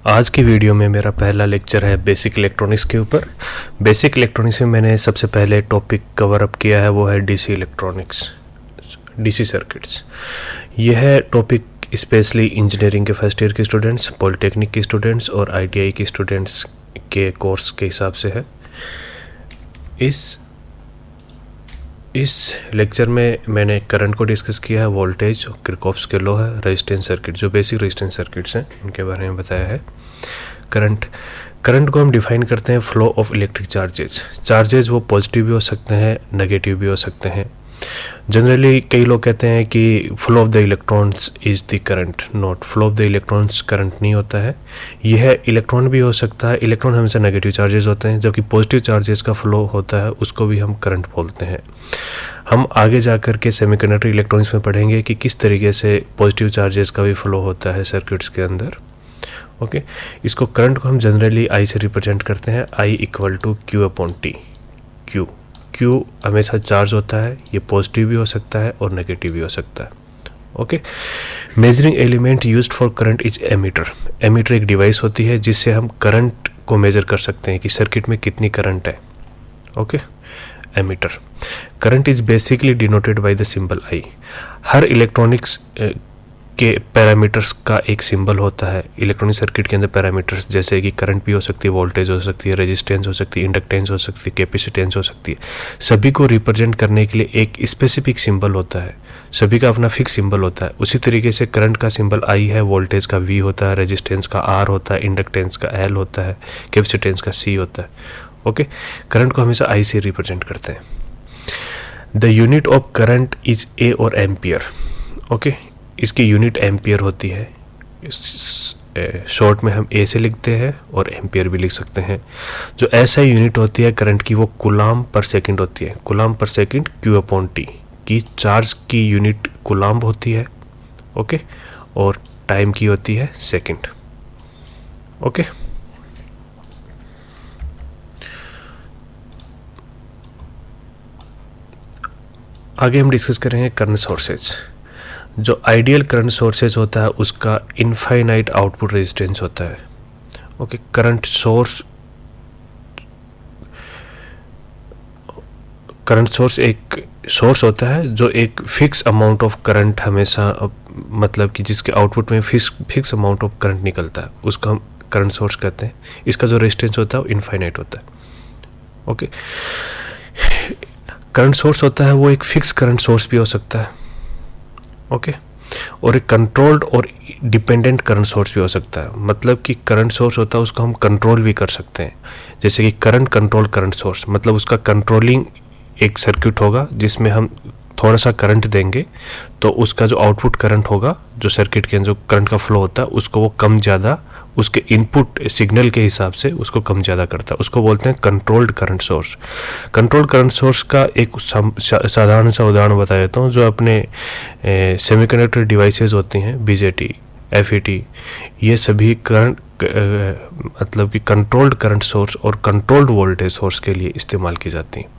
आज की वीडियो में मेरा पहला लेक्चर है बेसिक इलेक्ट्रॉनिक्स के ऊपर। बेसिक इलेक्ट्रॉनिक्स में मैंने सबसे पहले टॉपिक कवर अप किया है, वो है डीसी इलेक्ट्रॉनिक्स, डीसी सर्किट्स। यह टॉपिक स्पेशली इंजीनियरिंग के फर्स्ट ईयर के स्टूडेंट्स, पॉलिटेक्निक के स्टूडेंट्स और आईटीआई के स्टूडेंट्स के कोर्स के हिसाब से है। इस लेक्चर में मैंने करंट को डिस्कस किया है, वोल्टेज, किरचॉफ्स के लॉ है, रेजिस्टेंस सर्किट, जो बेसिक रेजिस्टेंस सर्किट्स हैं उनके बारे में बताया है। करंट को हम डिफाइन करते हैं फ्लो ऑफ इलेक्ट्रिक चार्जेज वो पॉजिटिव भी हो सकते हैं, नेगेटिव भी हो सकते हैं। जनरली कई लोग कहते हैं कि flow of the electrons is the current, not flow of the electrons current नहीं होता है। यह इलेक्ट्रॉन भी हो सकता है, इलेक्ट्रॉन हमेशा नेगेटिव चार्जेस होते हैं, जबकि पॉजिटिव चार्जेस का फ्लो होता है उसको भी हम करंट बोलते हैं। हम आगे जाकर के सेमीकंडक्टर इलेक्ट्रॉनिक्स में पढ़ेंगे कि किस तरीके से पॉजिटिव चार्जेस का भी फ्लो होता है सर्किट्स के अंदर। ओके, इसको करंट को हम जनरली आई से रिप्रेजेंट करते हैं, I equal to Q upon T. Q हमेशा चार्ज होता है, ये पॉजिटिव भी हो सकता है और नेगेटिव भी हो सकता है। Okay, measuring element used for current is ammeter. Ammeter एक डिवाइस होती है जिससे हम करंट को मेजर कर सकते हैं कि सर्किट में कितनी करंट है। Okay, ammeter. Current is basically denoted by the symbol I. हर इलेक्ट्रॉनिक्स के पैरामीटर्स का एक सिंबल होता है। इलेक्ट्रॉनिक सर्किट के अंदर पैरामीटर्स जैसे कि करंट भी हो सकती है, वोल्टेज हो सकती है, रेजिस्टेंस हो सकती है, इंडक्टेंस हो सकती है, कैपेसिटेंस हो सकती है। सभी को रिप्रेजेंट करने के लिए एक स्पेसिफिक सिंबल होता है, सभी का अपना फिक्स सिंबल होता है। उसी तरीके से करंट का सिंबल आई है, वोल्टेज का वी होता है, रेजिस्टेंस का आर होता है, इंडक्टेंस का एल होता है, कैपेसिटेंस का सी होता है। ओके, करंट को हमेशा आई से रिप्रेजेंट करते हैं। The unit of current is a और एम्पियर। ओके, इसकी यूनिट एम्पियर होती है। शॉर्ट में हम ए से लिखते हैं और एम्पियर भी लिख सकते हैं। जो ऐसा यूनिट होती है करंट की वो कूलाम पर सेकंड होती है। कूलाम पर सेकंड क्यू अपॉन टी की चार्ज की यूनिट कूलाम होती है। ओके, और टाइम की होती है सेकंड। ओके, आगे हम डिस्कस करेंगे करंट सोर्सेज। जो आइडियल करंट सोर्सेज होता है उसका इनफाइनाइट आउटपुट रेजिस्टेंस होता है। ओके, करंट सोर्स एक सोर्स होता है जो एक फिक्स अमाउंट ऑफ करंट हमेशा, मतलब कि जिसके आउटपुट में फिक्स अमाउंट ऑफ करंट निकलता है, उसको हम करंट सोर्स कहते हैं। इसका जो रेजिस्टेंस होता है वो इनफाइनाइट होता है। ओके, करंट सोर्स होता है वो एक फिक्स करंट सोर्स भी हो सकता है। ओके, और एक कंट्रोल्ड और डिपेंडेंट करंट सोर्स भी हो सकता है। मतलब कि करंट सोर्स होता है उसको हम कंट्रोल भी कर सकते हैं, जैसे कि करंट कंट्रोल करंट सोर्स, मतलब उसका कंट्रोलिंग एक सर्किट होगा जिसमें हम थोड़ा सा करंट देंगे तो उसका जो आउटपुट करंट होगा, जो सर्किट के अंदर जो करंट का फ्लो होता है उसको वो कम ज़्यादा उसके इनपुट सिग्नल के हिसाब से उसको कम ज़्यादा करता है। उसको बोलते हैं controlled current source. Controlled current source का एक साधारण सा उदाहरण बता देता हूँ। जो अपने सेमीकंडक्टर डिवाइसेस होती हैं, बीजेटी, एफईटी, ये सभी करंट मतलब कि कंट्रोल्ड करंट सोर्स और कंट्रोल्ड वोल्टेज सोर्स के लिए इस्तेमाल की जाती हैं।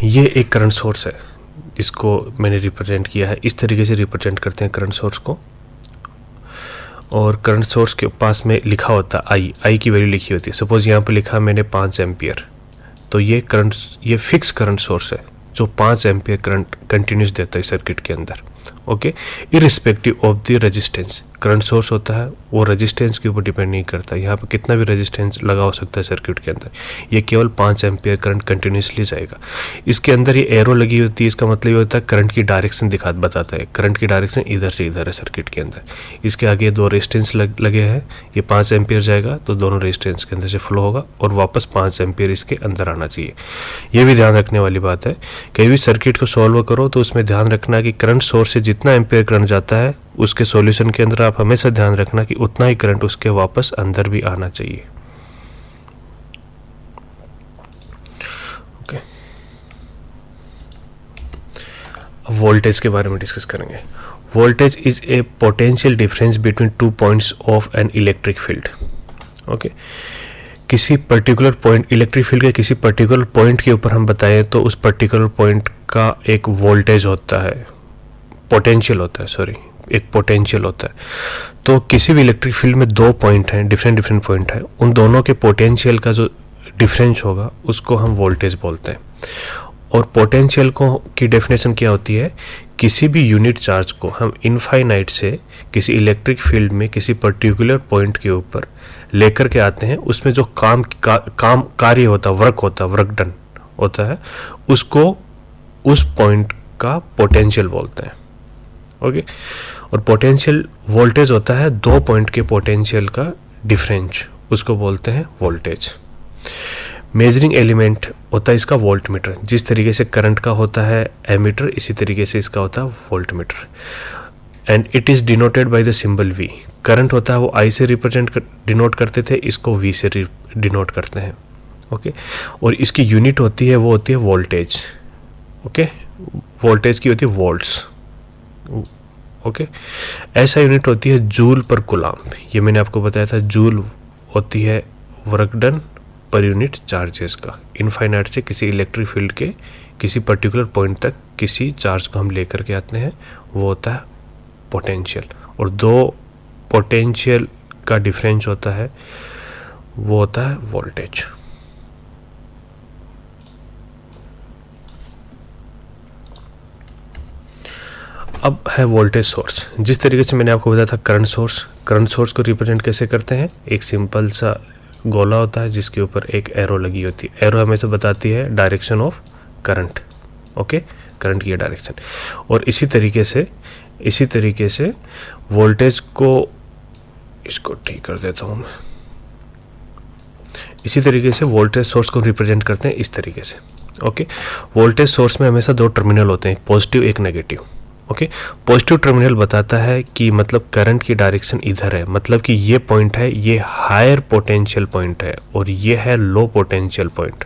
ये एक करंट सोर्स है, इसको मैंने रिप्रेजेंट किया है। इस तरीके से रिप्रेजेंट करते हैं करंट सोर्स को। और करंट सोर्स के पास में लिखा होता है आई की वैल्यू लिखी होती है। सपोज यहाँ पे लिखा मैंने 5 एम्पियर, तो ये फिक्स करंट सोर्स है जो 5 एम्पियर करंट कंटिन्यूस देता है सर्किट के अंदर। Okay, irrespective of the resistance. Current source होता है वो रेजिस्टेंस के ऊपर डिपेंड नहीं करता। यहाँ पे कितना भी रेजिस्टेंस लगा हो सकता है सर्किट के अंदर, ये केवल 5 एम्पियर करंट कंटिन्यूसली जाएगा। इसके अंदर ये एरो लगी होती है, इसका मतलब ये होता है करंट की डायरेक्शन बताता है। करंट की डायरेक्शन इधर से इधर है सर्किट के अंदर। इसके आगे 2 रेजिस्टेंस लगे हैं, ये 5 एम्पियर जाएगा तो दोनों रेजिस्टेंस के अंदर से फ्लो होगा और वापस 5 एम्पियर इसके अंदर आना चाहिए। ये भी ध्यान रखने वाली बात है। कहीं भी सर्किट को सॉल्व करो तो उसमें ध्यान रखना कि करंट सोर्स से जितना एम्पियर करंट जाता है उसके सॉल्यूशन के अंदर आप हमेशा ध्यान रखना कि उतना ही करंट उसके वापस अंदर भी आना चाहिए। ओके, वोल्टेज के बारे में डिस्कस करेंगे। Voltage is a potential difference between 2 points of an electric field. Okay, किसी पर्टिकुलर पॉइंट, इलेक्ट्रिक फील्ड के किसी पर्टिकुलर पॉइंट के ऊपर हम बताएं तो उस पर्टिकुलर पॉइंट का एक वोल्टेज होता है, पोटेंशियल होता है, एक पोटेंशियल होता है। तो किसी भी इलेक्ट्रिक फील्ड में दो पॉइंट हैं, डिफरेंट पॉइंट है, उन दोनों के पोटेंशियल का जो डिफरेंस होगा उसको हम वोल्टेज बोलते हैं। और पोटेंशियल को की डेफिनेशन क्या होती है, किसी भी यूनिट चार्ज को हम इनफाइनाइट से किसी इलेक्ट्रिक फील्ड में किसी पर्टिकुलर पॉइंट के ऊपर लेकर के आते हैं, उसमें जो कार्य होता है, वर्क डन होता है, उसको उस पॉइंट का पोटेंशियल बोलते हैं। ओके। और पोटेंशियल वोल्टेज होता है दो पॉइंट के पोटेंशियल का डिफरेंस, उसको बोलते हैं वोल्टेज। मेजरिंग एलिमेंट होता है इसका वोल्टमीटर। जिस तरीके से करंट का होता है एमीटर, इसी तरीके से इसका होता है voltmeter. And it is denoted by the symbol V. Current होता है वो आई से डिनोट करते थे, इसको वी से डिनोट करते हैं। ओके। और इसकी यूनिट होती है वो होती है वोल्टेज। ओके। वोल्टेज की होती है वोल्ट्स। ओके। ऐसा यूनिट होती है जूल पर कूलम्ब। ये मैंने आपको बताया था, जूल होती है work done per unit charges का। इनफाइनाइट से किसी इलेक्ट्रिक फील्ड के किसी पर्टिकुलर पॉइंट तक किसी चार्ज को हम लेकर के आते हैं, वो होता है पोटेंशियल। और दो पोटेंशियल का डिफरेंस होता है, वो होता है वोल्टेज। अब है वोल्टेज सोर्स। जिस तरीके से मैंने आपको बताया था करंट सोर्स को रिप्रेजेंट कैसे करते हैं, एक सिंपल सा गोला होता है जिसके ऊपर एक एरो लगी होती है। एरो हमेशा बताती है direction of current. Okay, current की डायरेक्शन। और इसी तरीके से वोल्टेज को, इसको ठीक कर देता हूँ मैं, इसी तरीके से वोल्टेज सोर्स को रिप्रेजेंट करते हैं इस तरीके से। ओके। वोल्टेज सोर्स में हमेशा दो टर्मिनल होते हैं, पॉजिटिव एक नेगेटिव। ओके। पॉजिटिव टर्मिनल बताता है कि मतलब करंट की डायरेक्शन इधर है, मतलब कि ये पॉइंट है, ये हायर पोटेंशियल पॉइंट है, और ये है लो पोटेंशियल पॉइंट,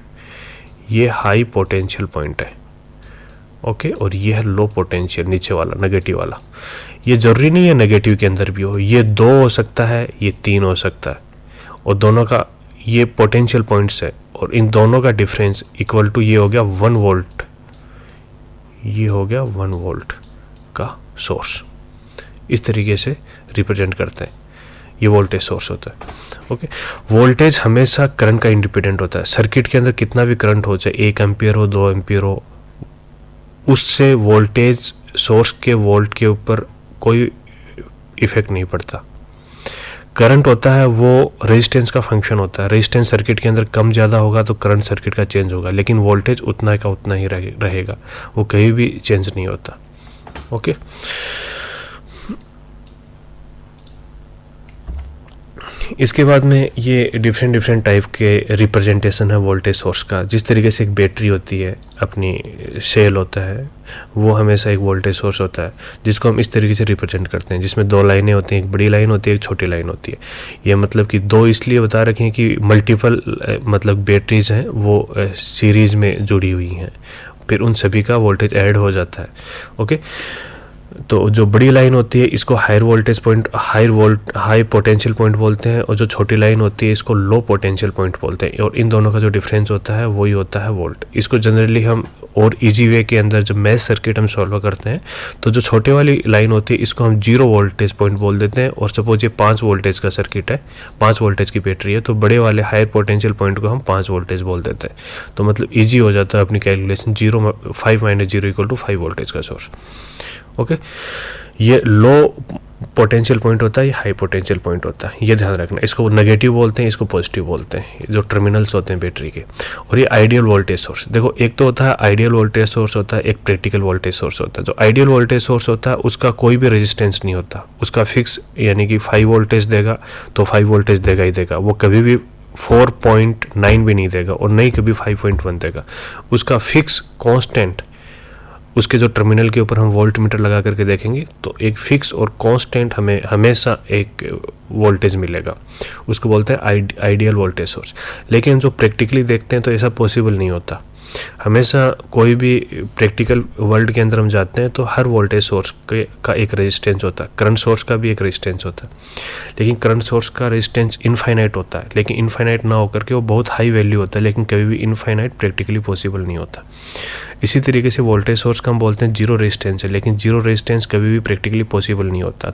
ये हाई पोटेंशियल पॉइंट है। ओके। और ये है लो पोटेंशियल, नीचे वाला नेगेटिव वाला। ये जरूरी नहीं है नेगेटिव के अंदर भी हो, ये दो हो सकता है, ये तीन हो सकता है, और दोनों का ये पोटेंशियल पॉइंट्स है, और इन दोनों का डिफरेंस इक्वल टू ये हो गया 1 वोल्ट, ये हो गया 1 वोल्ट का सोर्स। इस तरीके से रिप्रेजेंट करते हैं, ये वोल्टेज सोर्स होता है। ओके। वोल्टेज हमेशा करंट का इंडिपेंडेंट होता है। सर्किट के अंदर कितना भी करंट हो, चाहे 1 एम्पियर हो, 2 एम्पियर हो, उससे वोल्टेज सोर्स के वोल्ट के ऊपर कोई इफेक्ट नहीं पड़ता। करंट होता है वो रेजिस्टेंस का फंक्शन होता है। रेजिस्टेंस सर्किट के अंदर कम ज़्यादा होगा तो करंट सर्किट का चेंज होगा, लेकिन वोल्टेज उतना का उतना ही रहेगा, वो कहीं भी चेंज नहीं होता। ओके। इसके बाद में ये डिफरेंट टाइप के रिप्रेजेंटेशन है वोल्टेज सोर्स का। जिस तरीके से एक बैटरी होती है, अपनी सेल होता है, वो हमेशा एक वोल्टेज सोर्स होता है, जिसको हम इस तरीके से रिप्रेजेंट करते हैं, जिसमें दो लाइनें होती हैं, एक बड़ी लाइन होती है, एक छोटी लाइन होती है। ये मतलब कि दो इसलिए बता रखे हैं कि मल्टीपल मतलब बैटरीज हैं वो सीरीज में जुड़ी हुई हैं, फिर उन सभी का वोल्टेज ऐड हो जाता है। ओके। तो जो बड़ी लाइन होती है इसको higher voltage point, high potential point बोलते हैं, और जो छोटी लाइन होती है इसको लो पोटेंशियल पॉइंट बोलते हैं, और इन दोनों का जो डिफरेंस होता है वही होता है वोल्ट। इसको जनरली हम और इजी वे के अंदर जब मैथ सर्किट हम सॉल्व करते हैं तो जो छोटे वाली लाइन होती है इसको हम 0 वोल्टेज पॉइंट बोल देते हैं, और सपोज ये 5 वोल्टेज का सर्किट है, 5 वोल्टेज की बैटरी है, तो बड़े वाले हायर पोटेंशियल पॉइंट को हम 5 वोल्टेज बोल देते हैं। तो मतलब ईजी हो जाता है अपनी कैलकुलेशन, 5 - 0 = 5 वोल्टेज का सोर्स। ओके। ये लो पोटेंशियल पॉइंट होता है, ये हाई पोटेंशियल पॉइंट होता है, ये ध्यान रखना। इसको नेगेटिव बोलते हैं, इसको पॉजिटिव बोलते हैं, जो टर्मिनल्स होते हैं बैटरी के। और ये आइडियल वोल्टेज सोर्स, देखो एक तो होता है आइडियल वोल्टेज सोर्स होता है, एक प्रैक्टिकल वोल्टेज सोर्स होता है। जो आइडियल वोल्टेज सोर्स होता है उसका कोई भी रेजिस्टेंस नहीं होता, उसका फिक्स, यानी कि 5 वोल्टेज देगा तो 5 वोल्टेज देगा ही देगा, वो कभी भी 4.9 भी नहीं देगा, और नहीं कभी 5.1 देगा। उसका फिक्स कांस्टेंट, उसके जो टर्मिनल के ऊपर हम वोल्ट मीटर लगा करके देखेंगे तो एक फिक्स और कांस्टेंट हमें हमेशा एक वोल्टेज मिलेगा, उसको बोलते हैं आइडियल वोल्टेज सोर्स। लेकिन जो प्रैक्टिकली देखते हैं तो ऐसा पॉसिबल नहीं होता। हमेशा कोई भी प्रैक्टिकल वर्ल्ड के अंदर हम जाते हैं तो हर वोल्टेज सोर्स का एक रेजिस्टेंस होता है, करंट सोर्स का भी एक रेजिस्टेंस होता है, लेकिन करंट सोर्स का रेजिस्टेंस इनफाइनाइट होता है, लेकिन इनफाइनाइट ना होकर के वो बहुत हाई वैल्यू होता है, लेकिन कभी भी इनफाइनाइट प्रैक्टिकली पॉसिबल नहीं होता। इसी तरीके से वोल्टेज सोर्स का हम बोलते हैं जीरो रेजिस्टेंस है, लेकिन जीरो रेजिस्टेंस कभी भी प्रैक्टिकली पॉसिबल नहीं होता। तो